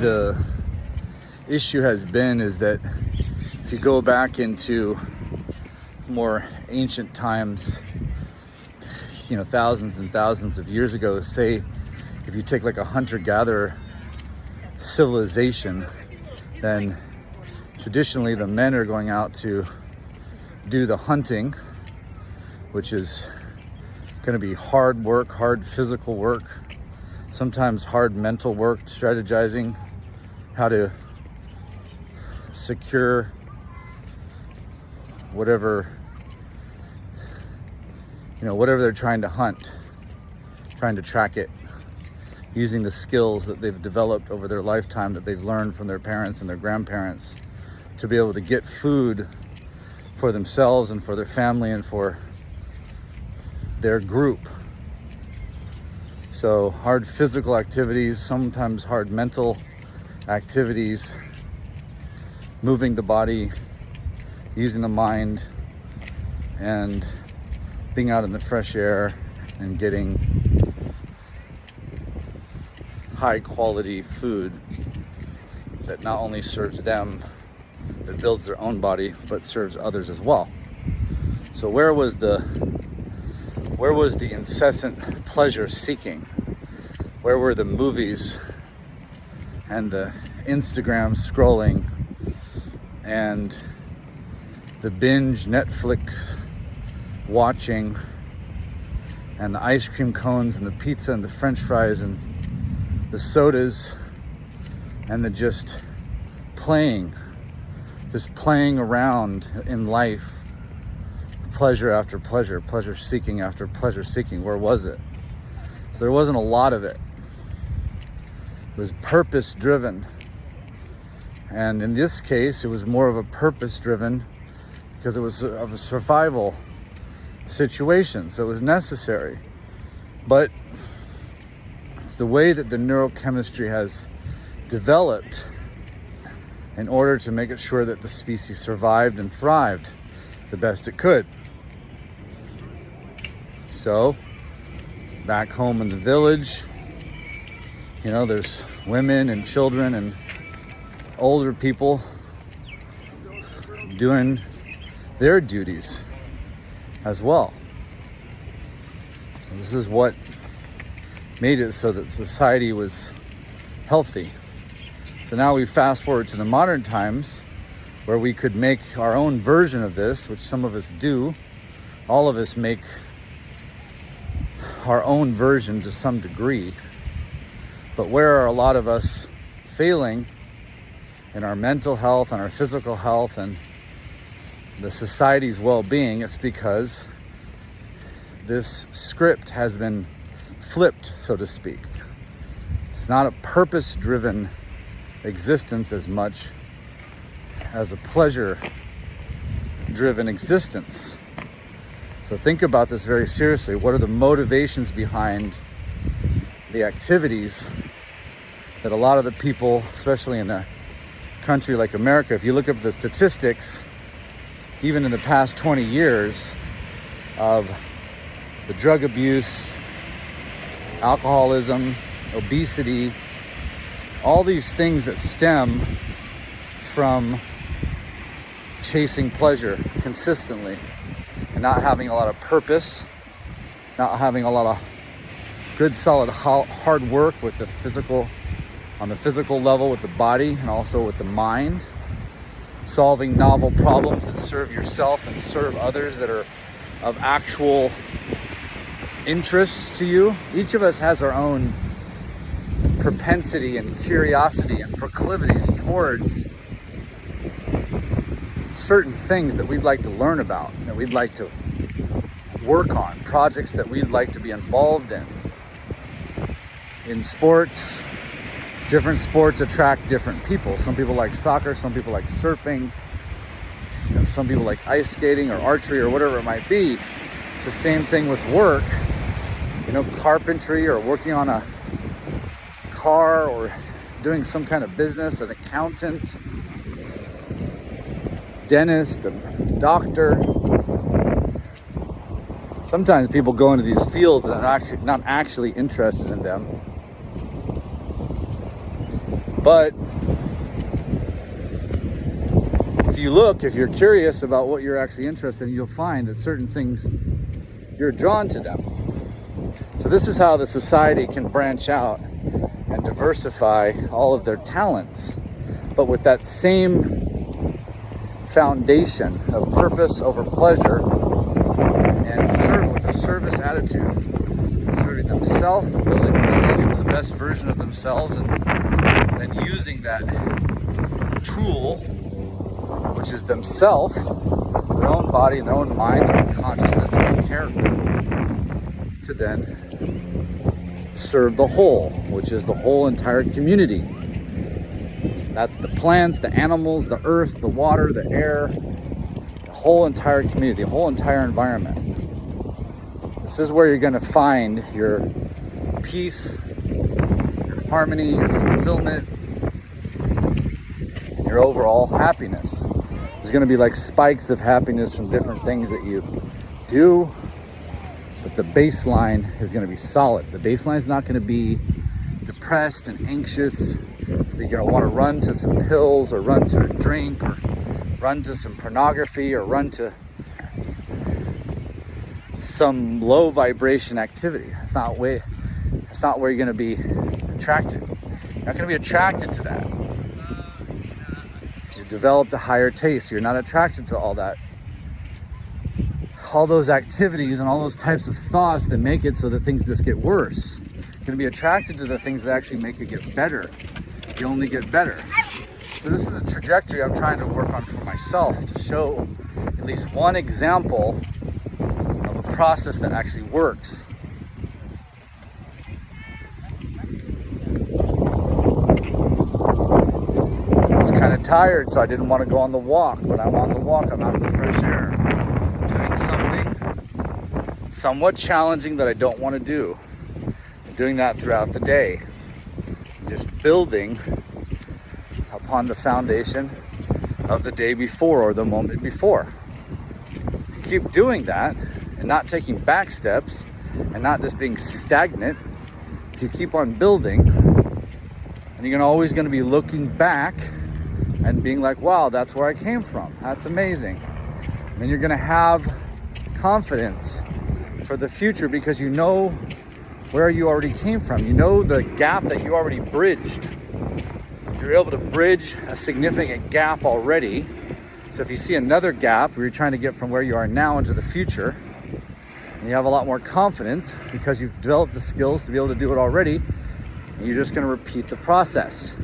the issue has been is that if you go back into more ancient times, thousands and thousands of years ago, say if you take like a hunter-gatherer civilization, then traditionally the men are going out to do the hunting, which is going to be hard work, hard physical work, sometimes hard mental work, strategizing how to secure whatever they're trying to hunt, trying to track it, using the skills that they've developed over their lifetime, that they've learned from their parents and their grandparents, to be able to get food for themselves and for their family and for their group. So hard physical activities, sometimes hard mental activities, moving the body, using the mind, and being out in the fresh air and getting high quality food that not only serves them, that builds their own body, but serves others as well. So where was the incessant pleasure seeking? Where were the movies and the Instagram scrolling and the binge Netflix watching and the ice cream cones and the pizza and the French fries and the sodas and the just playing around in life, pleasure after pleasure, pleasure seeking after pleasure seeking? Where was it? So there wasn't a lot of it. It was purpose driven. And in this case, it was more of a purpose driven because it was of a survival situation. So it was necessary. But it's the way that the neurochemistry has developed in order to make it sure that the species survived and thrived the best it could. So back home in the village, there's women and children and older people doing their duties as well. This is what made it so that society was healthy. So now we fast forward to the modern times where we could make our own version of this, which some of us do. All of us make our own version to some degree. But where are a lot of us failing in our mental health and our physical health and the society's well-being? It's because this script has been flipped, so to speak. It's not a purpose-driven existence as much as a pleasure-driven existence. So think about this very seriously. What are the motivations behind the activities that a lot of the people, especially in a country like America, if you look up the statistics, even in the past 20 years of the drug abuse, alcoholism, obesity, all these things that stem from chasing pleasure consistently and not having a lot of purpose, not having a lot of good solid hard work with the physical, on the physical level with the body and also with the mind, solving novel problems that serve yourself and serve others, that are of actual interest to you. Each of us has our own propensity and curiosity and proclivities towards certain things that we'd like to learn about, that we'd like to work on, projects that we'd like to be involved in. In sports, different sports attract different people. Some people like soccer, some people like surfing, some people like ice skating or archery or whatever it might be. It's the same thing with work, carpentry or working on a car or doing some kind of business, an accountant, dentist, a doctor. Sometimes people go into these fields and are not actually interested in them. But if you're curious about what you're actually interested in, you'll find that certain things, you're drawn to them. So this is how the society can branch out and diversify all of their talents, but with that same foundation of purpose over pleasure, and serve with a service attitude, serving themselves, building themselves into the best version of themselves, and then using that tool, which is themselves, their own body, their own mind, their own consciousness, their own character, to then serve the whole, which is the whole entire community. That's the plants, the animals, the earth, the water, the air, the whole entire community, the whole entire environment. This is where you're going to find your peace, your harmony, your fulfillment, your overall happiness. There's going to be like spikes of happiness from different things that you do, but the baseline is going to be solid. The baseline is not going to be depressed and anxious, so that you're going to want to run to some pills or run to a drink or run to some pornography or run to some low vibration activity. That's not where you're going to be attracted. You're not going to be attracted to that. You've developed a higher taste. You're not attracted to all those activities and all those types of thoughts that make it so that things just get worse. You're going to be attracted to the things that actually make it get better. You only get better. So this is the trajectory I'm trying to work on for myself, to show at least one example of a process that actually works. I was kind of tired, so I didn't want to go on the walk, but I'm on the walk. I'm out in the fresh air, doing something somewhat challenging that I don't want to do. I'm doing that throughout the day. Just building upon the foundation of the day before or the moment before. If you keep doing that and not taking back steps and not just being stagnant, if you keep on building, then you're always going to be looking back and being like, wow, that's where I came from. That's amazing. And then you're going to have confidence for the future because you know where you already came from. You know the gap that you already bridged. You're able to bridge a significant gap already. So if you see another gap where you're trying to get from where you are now into the future, and you have a lot more confidence because you've developed the skills to be able to do it already, and you're just going to repeat the process.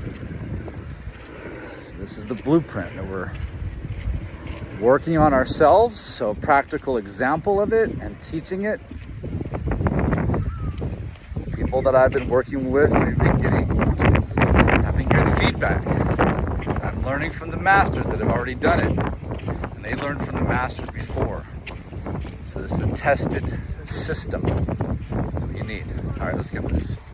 So this is the blueprint that we're working on ourselves. So a practical example of it and teaching it. People that I've been working with, they've been having good feedback. I'm learning from the masters that have already done it, and they learned from the masters before. So this is a tested system. That's what you need. All right, let's get this.